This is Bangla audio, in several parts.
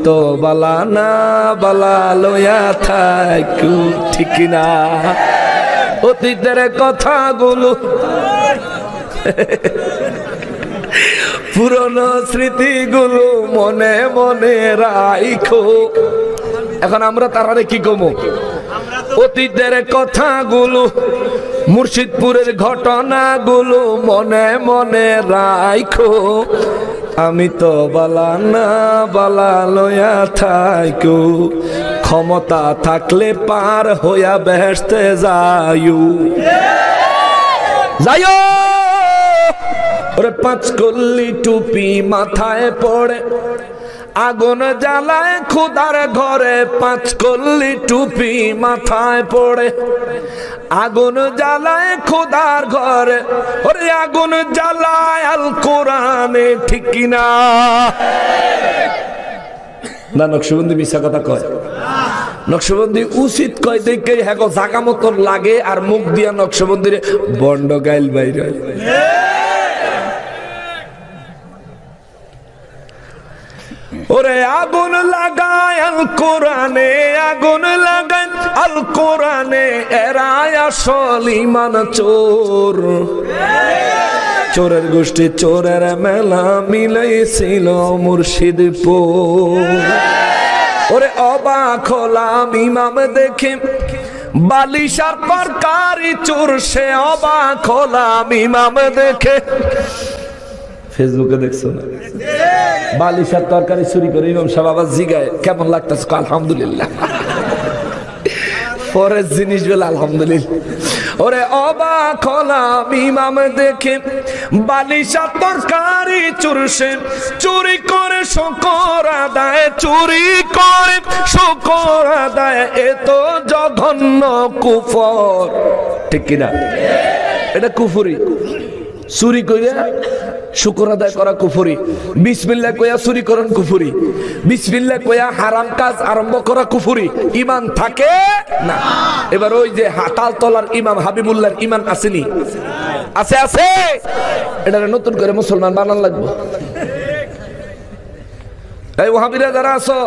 তো বালা না বালা লয়া থাকু, ঠিক না? অতীতের কথাগুলো, পুরনো স্মৃতিগুলো মনে মনে রাখো। এখন আমরা তারারে কি কমো? অতীতের কথাগুলো, মুর্শিদপুরের ঘটনাগুলো মনে মনে রাখো। আমি তো বালা না বালা লয়া থাকো, ক্ষমতা থাকলে পার হইয়া বেহেশতে যাইও। যাইও ওরে পাঁচ কল্লি টুপি মাথায় পড়ে, আগুন জ্বালায় খুদার ঘরে। পাঁচ কল্লি টুপি মাথায় পড়ে, আগুন জ্বালায় খুদার ঘরে। ওরে আগুন জ্বালায় আল কোরআনে, ঠিক কিনা? না নকশবন্দি মিশা কথা কয়? নকশবন্দি উচিত কয় দেখে হ্যাঁ জাগা মতন লাগে, আর মুখ দিয়া নকশবন্দির বন্ড গাইল বাইরে। ওরে আগুন লাগায় আল কোরআনে, আগুন লাগায় আল কোরআনে, এরা আসল ইমান চোর। চোরের গোষ্ঠী চোরের মেলা মিলাইছিল মুর্শিদপুর। ওরে অবাক হলাম ইমাম দেখে, বালিশার তরকারি চোর সে। অবাক হলাম ইমাম দেখে, ফেসবুকে দেখছো না? বালিশার তরকারি চুরি করে ইমাম সাহেব আবার জিগায় কেমন লাগতেছে? আলহামদুলিল্লাহ। পরের জিনিস বলে আলহামদুলিল্লাহ। ওরে অবাক হলাম ইমাম দেখে, বালিশার তরকারি চোর সে। চুরি করে শুকর আদায়, চুরি করে শুকর আদায়, এ তো জঘন্য কুফর, ঠিক কিনা? এটা কুফরি। চুরি কইরা শুকর আদায় করা কুফরি। বিসমিল্লাহ কইয়া চুরি করেন কুফরি। বিসমিল্লাহ কইয়া হারাম কাজ আরম্ভ করা কুফরি। ইমান থাকে না। এবার ওই যে তালতলার ইমাম হাবিবুল্লাহর ইমান আসেনি? আছে আছে। এটা নতুন করে মুসলমান বানান লাগবে। এই ওহাবিরা যারা আছো,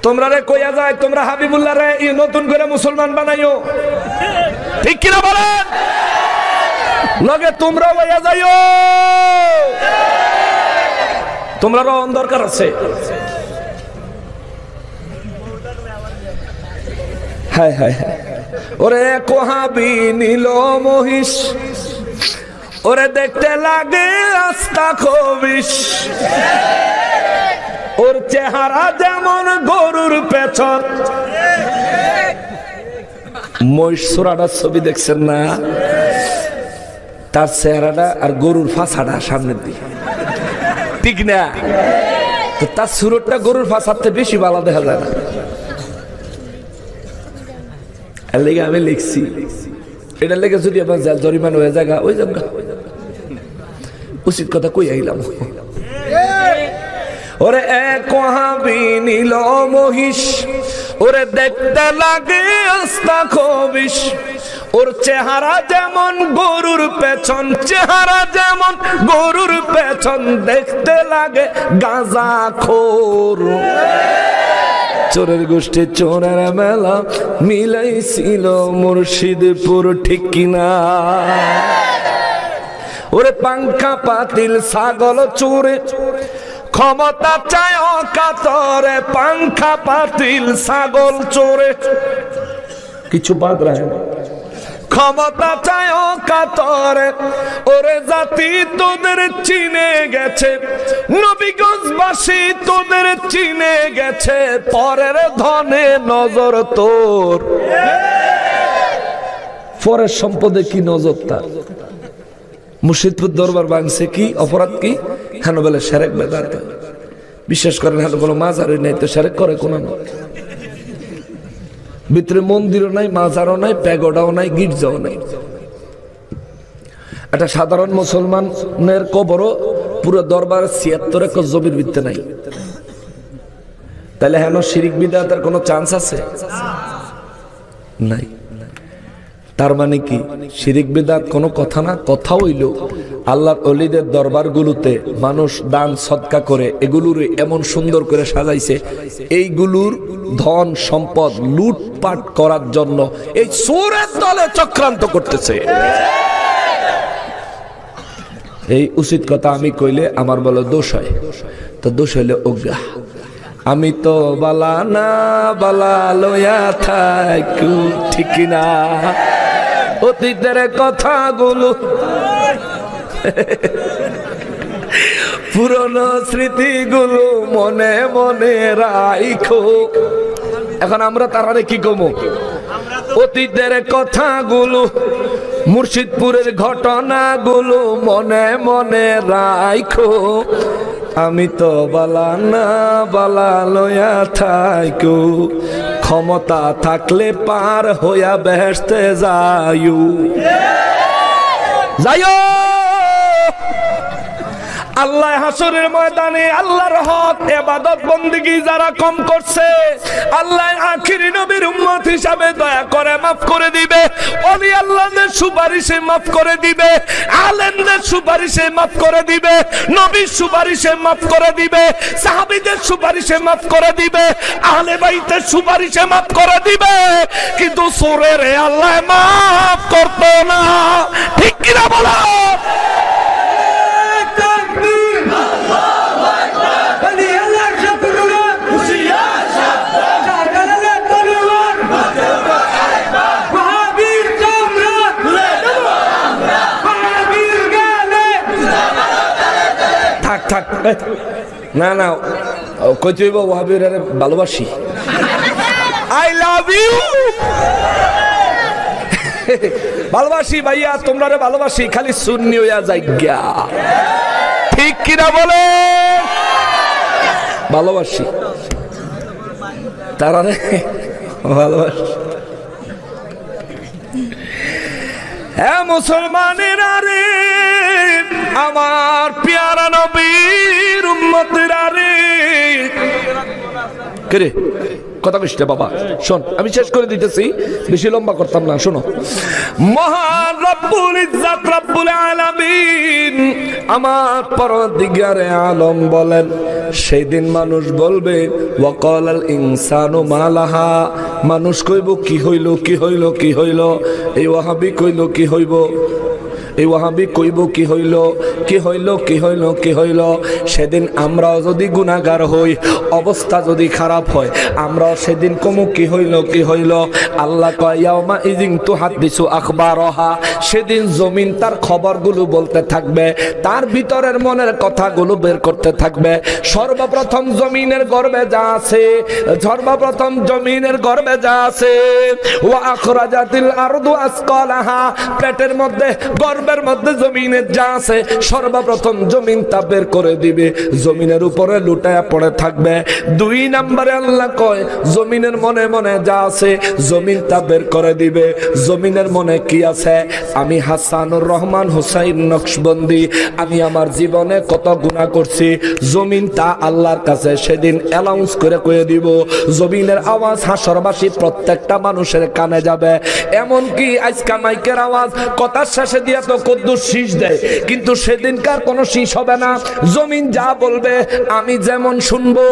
তোমরা রে কইয়া যায় তোমরা হাবিবুল্লাহ রে নতুন করে মুসলমান বানাইও, ঠিক কিনা বলেন? লগে তোমরা হইয়া যাইও, তোমরারও দরকার আছে। হায় হায় হায়। ওরে কোহাবি নীল মহিষ, ওরে দেখতে লাগে আস্তা খবিস। ওর চেহারা যেমন গরুর পেছন। মহিষ সুরাটার ছবি দেখছেন না? তার চেহারাটা আর গরুর ফাঁসাটা সামনের দিকে, ঠিক না? তো তার সুরতটা গরুর ফাঁসাতে বেশি ভালো দেখা যায় না। এর লেগে আমি লিখছি, এটার লেগে যদি আমার জরিমানা হয়ে জায়গা ওই জায়গা উচিত কথা কই আইলাম। ওরে এক ওহাবি নীল মহিষ, ওরে দেখতে লাগে আস্তা খবিস। ওর চেহারা যেমন গরুর পেছন, চেহারা যেমন গরুর পেছন, দেখতে লাগে গাঁজাখোর। চোরের গোষ্ঠী চোরের মেলা মিলাইছিল মুর্শিদপুর, ঠিক কিনা? ওরে পাংখা পাতিল ছাগল চোরে, ক্ষমতা চায় অকাতরে। পাংখা পাতিল ছাগল চোরে, কিছু বাদ রাখে না। ক্ষমতা চায় অকাতরে। ওরে জাতি তোদের চিনে গেছে, নবীগঞ্জবাসী তোদের চিনে গেছে। পরের ধনে নজর তোর, পরের সম্পদে কি নজর তার? মুর্শিদপুর দরবার ভাঙছে কি? অপরাধ কি? হেন বলে সেরেক বেদাত। বিশ্বাস করেন হেন কোনো মাজারই নাই, তো সেরেক করে কোন? ভিতরে মন্দিরও নাই, মাজারও নাই, প্যাগোডাও নাই, গির্জাও নাই। একটা সাধারণ মুসলমানের কবরও পুরো দরবার ৭৬ একর জমির ভিত্তে নাই। তাহলে হেন শিরিক বিদআতের কোনো চান্স আছে? নাই। তার মানে কি শিরিক বিদআত কোনো কথা না, কথা হইল আল্লাহর ওলিদের দরবারগুলোতে মানুষ দান সদকা করে এগুলোর এমন সুন্দর করে সাজাইছে, এইগুলোর ধন সম্পদ লুটপাট করার জন্য এই চোরের দলে চক্রান্ত করতেছে। এই উচিত কথা আমি কইলে আমার বলে দোষ হয়, তো দোষ হইলে অজ্ঞা। আমি তো বালা না বালা লয়া থাকু, ঠিক না? অতীতের কথাগুলো পুরনো স্মৃতিগুলো মনে মনে রাখো। এখন আমরা তারারে কি কমো? অতীতের কথাগুলো মুর্শিদপুরের ঘটনাগুলো মনে মনে রাখো। আমি তো বালা না বালা লয়া থাকু, ক্ষমতা থাকলে পার হইয়া বেহেশতে যাইও। আল্লাহ হাসরের ময়দানে আল্লাহর হক ইবাদত বندگی যারা কম করছে, আল্লাহ আখিরি নবীর উম্মত হিসাবে দয়া করে maaf করে দিবে। ওলি আল্লাহদের সুপারিশে maaf করে দিবে, আলেমদের সুপারিশে maaf করে দিবে, নবীর সুপারিশে maaf করে দিবে, সাহাবীদের সুপারিশে maaf করে দিবে, আহলে বাইতের সুপারিশে maaf করে দিবে। কিন্তু চোরের আল্লাহ maaf করতো না, ঠিক কি না বলো? থাক না না কইতে ওয়াহাবির ভালোবাসি, আই লাভ ইউ, ভালোবাসি ভাইয়া, তোমরা ভালোবাসি, খালি সুন্নি হইয়া যাইগা, ঠিক কিনা বলে? ভালোবাসি তারা ভালোবাসি। হ্যাঁ মুসলমানেরা রে, আমার প্যারা নবীর উম্মতেরা রে, কে কথা কইছ বাবা? শোন, আমি শেষ করে দিতেছি, বেশি লম্বা করতাম না। শোনো, মহান রব্বুল ইজ্জত রব্বুল আলামিন আমার পরদিগারে আলম বলেন, সেই দিন মানুষ বলবে ওয়াকালাল ইনসানু মালাহা, মানুষ কইব কি হইল কি হইল কি হইল, এই ওয়াহাবি কইল কি হইব, এই ওয়াহাবি কইব কি হইল কি হইল কি হইল কি হইল। সেদিন আমরাও যদি গুনাহগার হই, অবস্থা যদি খারাপ হয়, আমরাও সেদিন কমু কি হইল কি হইল। আল্লাহ কয় ইয়াউমা ইযিন তুহাদ্দিসু আখবারহা, সেদিন জমিন তার খবরগুলো বলতে থাকবে, তার ভিতরের মনের কথাগুলো বের করতে থাকবে। সর্বপ্রথম জমিনের গর্ভে যা আছে, সর্বপ্রথম জমিনের গর্ভে যা আছে, ওয়া আখরাজাতিল আরদু আসকালাহা, পেটের মধ্যে গর্ভের মধ্যে জমিনের যা আছে সর্বপ্রথম জমিন তা বের করে দিবে, জমিনের উপরে লুটায়া পড়ে থাকবে। দুই নম্বরে আল্লাহ কয় জমিনের মনে মনে যা আছে জমিন তা বের করে দিবে। জমিনের মনে কি আছে? আমি হাসানুর রহমান হুসাইন নকশবন্দি, আমি আমার জীবনে কত গুনাহ করছি, জমিন তা আল্লাহর কাছে সেদিন অ্যানাউন্স করে কয়ে দিব। জমিনের আওয়াজ হাসরবাসী প্রত্যেকটা মানুষের কানে যাবে। এমনকি আজকা মাইকের আওয়াজ কথার শেষে দিয়া তো কদ্দুর শীষ দেয়, কিন্তু সেদিনকার কোনো শীষ হবে না। জমিন যা বলবে আমি যেমন শুনবো,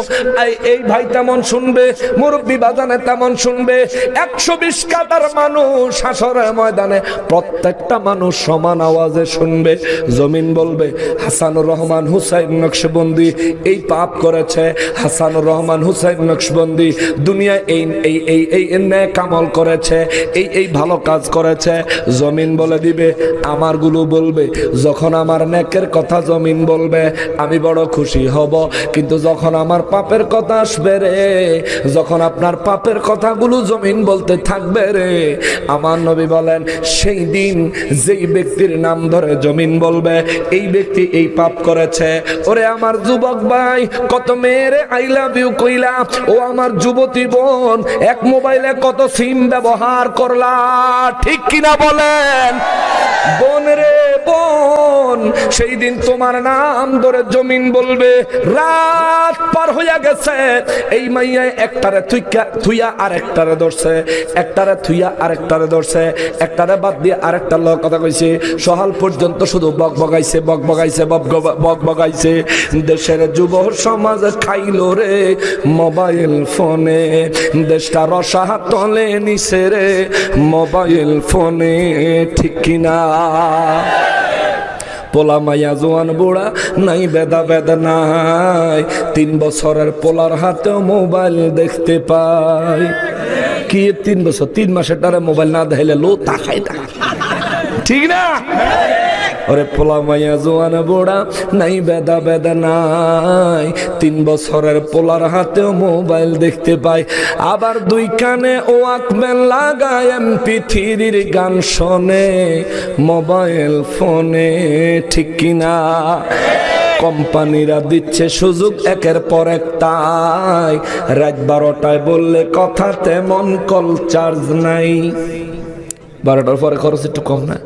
এই ভাই তেমন শুনবে, মুরব্বী বাজানে তেমন শুনবে। 120 কাতার মানুষ হাসরের ময়দানে প্রত্যেকটা মানুষ সমান আওয়াজে শুনবে। জমিন বলবে হাসানুর রহমান হুসাইন নকশবন্দি এই পাপ করেছে, হাসানুর রহমান হুসাইন নকশবন্দি দুনিয়ায় এই এই এই এই নেক আমল করেছে, এই এই ভালো কাজ করেছে। জমিন বলে দিবে, আমারগুলো বলবে। যখন আমার নেকের কথা জমিন বলবে আমি বড় খুশি হব, কিন্তু যখন আমার পাপের কথা আসবে রে, যখন আপনার পাপের কথাগুলো জমিন বলতে থাকবে রে, আমার নবী বলেন সেই দিন যেই ব্যক্তির নাম ধরে জমিন বলবে এই ব্যক্তি এই পাপ করেছে। ওরে আমার যুবক ভাই, কত মেয়েরে আই লাভ ইউ কইলা, ও আমার যুবতী বোন, এক মোবাইলে কত সিম ব্যবহার করলা, ঠিক কিনা বলেন? বোন রে বোন, সেই দিন তোমার নাম ধরে জমিন বলবে। রাত পার হইয়া গেছে, এই মাইয়া একটারে থুইয়া আরেকটারে ধরছে, একটারে থুইয়া আরেকটারে ধরছে, একটারে বাদ দিয়ে আরেকটার লগে কথা কইছে। সকাল পর্যন্ত শুধু বকবগাইছে বকবগাইছে বকবগাইছে। দেশের যুব সমাজ খাইল রে মোবাইল ফোনে, দেশটা রসা তলে নিছে রে মোবাইল ফোনে, ঠিক কিনা? পোলা মাইয়া জোয়ান বুড়া নাই বেদা বেদা নাই, 3 বছরের পোলার হাতেও মোবাইল দেখতে পাই। কি 3 বছর 3 মাসের টারে মোবাইল না দেখাইলে লো তাকাই না, ঠিক না? ওরে পোলা মাইয়া জোয়ান বুড়া নাই বেদা বেদা নাই, 3 বছরের পোলার হাতেও মোবাইল দেখতে পাই। আবার 2 কানে ওয়াকম্যান লাগায় MP3 গান শোনে মোবাইল ফোনে, ঠিক কিনা? কোম্পানিরা দিচ্ছে সুযোগ একের পর এক, তাই রাত 12টায় বললে কথা তেমন কল চার্জ নাই। 12টার পরে খরচ একটু কম না?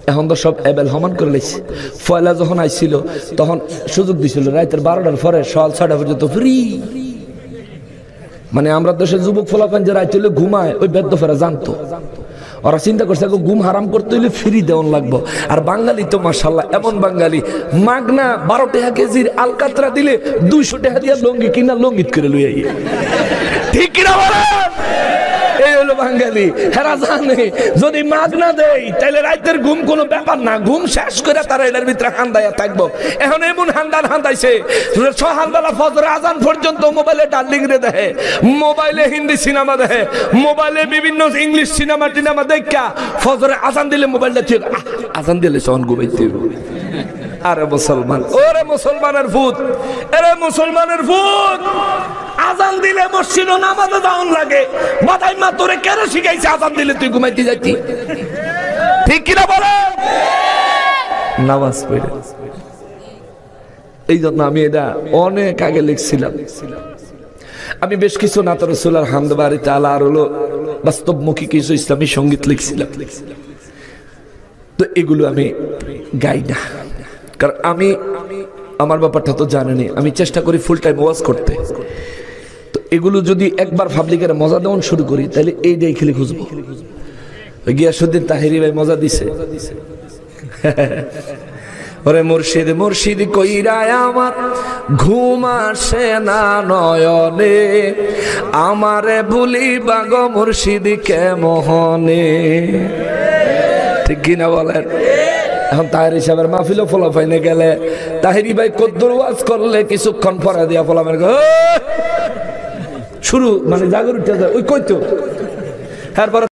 এখন তো সব এবেল সমান করে লেছে। পয়লা যখন আইছিল তখন সুযোগ দিছিল রাতের 12টার পরে সকাল 6টা পর্যন্ত ফ্রি। মানে আমরা দেশের যুবক ফলাফান যে রাত হইলে ঘুমায়, ওই বেদ্য ফেরা জানতো। ওরা চিন্তা করছে ঘুম হারাম করতে হইলে ফ্রি দেওয়ান লাগবো। আর বাঙালি তো মাশাআল্লাহ এমন বাঙালি, মাগনা 12 টাকা কেজির আলকাতরা দিলে 200 টাকা দিয়ে লঙ্গি কিনা লঙ্গিত করে লই আই, ঠিক কিনা বলেন? এই হলো বাঙালি। হেরা জানে যদি মাগনা দেই তাহলে রাতের ঘুম কোনো ব্যাপার না, ঘুম শেষ করে তারা এটার ভিতরে হান্দাইয়া থাকবো। এখন এমন হান্দাইছে সকালবেলা ফজর আজান পর্যন্ত মোবাইলে ডার্লিং রে দেখে, মোবাইলে হিন্দি সিনেমা দেখে, মোবাইলে বিভিন্ন ইংলিশ সিনেমা টিনেমা দেখা ফজরে আজান দিলে মোবাইলটা ঠিক আজান দিলে সহন ঘুমাইতে। আরে মুসলমান, ওরে মুসলমানের ভূত, এরে মুসলমানের ভূত, আজান দিলে মসজিদে নামাজে যাওন লাগে। বাদাই মা তোরে কেন শিখাইছে আজান দিলে তুই ঘুমাইতে যাচ্ছি, ঠিক কিনা বলে? নামাজ পড়ে। এই জন্য আমি এটা অনেক আগে লিখছিলাম। আমি বেশ কিছু নাত রাসূলের হামদ বাড়ি তাআলা আর হলো বাস্তবমুখী কিছু ইসলামী সঙ্গীত লিখছিলাম। তো এগুলো আমি গাই না, কারণ আমি আমার ব্যাপারটা তো জানেনি। আমি চেষ্টা করি ফুল টাইম ওয়াজ করতে। তো এগুলো যদি একবার পাবলিকের মজা দেওয়ান শুরু করি তাহলে এই দিয়ে খেলে খুঁজবো। গিয়াসউদ্দিন তাহেরি ভাই মজা দিছে, ওরে মুর্শিদ মুর্শিদ কইরা আমার ঘুম আসে না নয়নে, আমারে ভুলিবা গো মুর্শিদ কে মোহনে, ঠিক কিনা বলেন? এখন তাহেরি সাহেবের মাহফিলও ফলাফাইনে গেলে তাহেরি ভাই কদ্দুর ওয়াজ করলে কিছুক্ষণ পরে দিয়া ফলাফাই শুরু, মানে জাগর উঠে যায় ওই কইতো।